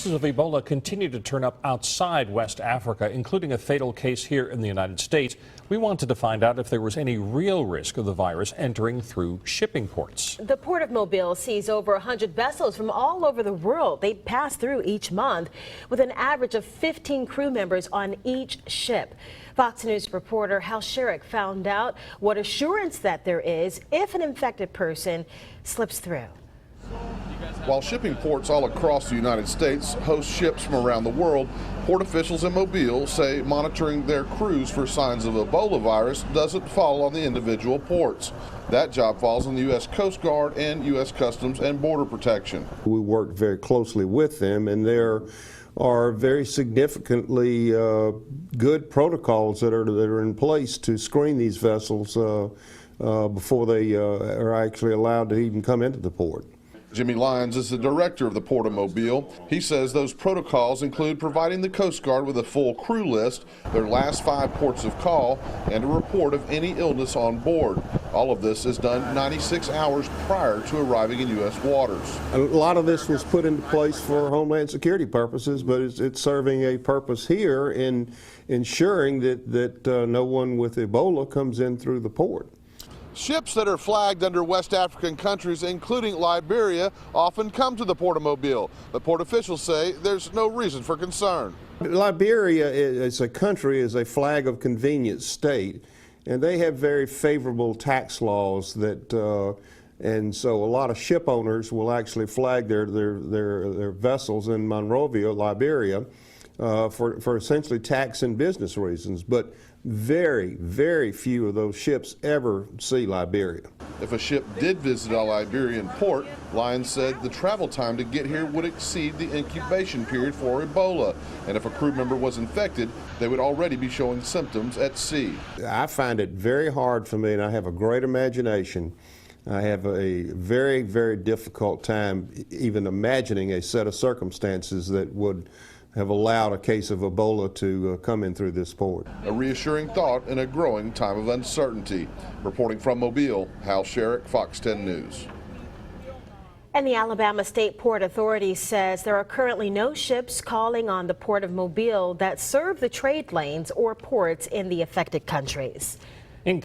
Cases of Ebola continue to turn up outside West Africa, including a fatal case here in the United States. We wanted to find out if there was any real risk of the virus entering through shipping ports. The Port of Mobile sees over 100 vessels from all over the world. They pass through each month with an average of 15 crew members on each ship. Fox News reporter Hal Sherrick found out what assurance that there is if an infected person slips through. While shipping ports all across the United States host ships from around the world, port officials in Mobile say monitoring their crews for signs of Ebola virus doesn't fall on the individual ports. That job falls on the U.S. Coast Guard and U.S. Customs and Border Protection. We work very closely with them, and there are very significantly good protocols that are in place to screen these vessels before they are actually allowed to even come into the port. Jimmy Lyons is the director of the Port of Mobile. He says those protocols include providing the Coast Guard with a full crew list, their last 5 ports of call, and a report of any illness on board. All of this is done 96 hours prior to arriving in U.S. waters. A lot of this was put into place for Homeland Security purposes, but it's serving a purpose here in ensuring that no one with Ebola comes in through the port. Ships that are flagged under West African countries, including Liberia, often come to the Port of Mobile. The port officials say there's no reason for concern. Liberia as a country is a flag of convenience state, and they have very favorable tax laws that, and so a lot of ship owners will actually flag their vessels in Monrovia, Liberia, for essentially tax and business reasons. But very, very few of those ships ever see Liberia. If a ship did visit a Liberian port, Lyons said the travel time to get here would exceed the incubation period for Ebola. And if a crew member was infected, they would already be showing symptoms at sea. I find it very hard for me, and I have a great imagination. I have a very, very difficult time even imagining a set of circumstances that would have allowed a case of Ebola to come in through this port. A reassuring thought in a growing time of uncertainty. Reporting from Mobile, Hal Sherrick, Fox 10 News. And the Alabama State Port Authority says there are currently no ships calling on the Port of Mobile that serve the trade lanes or ports in the affected countries.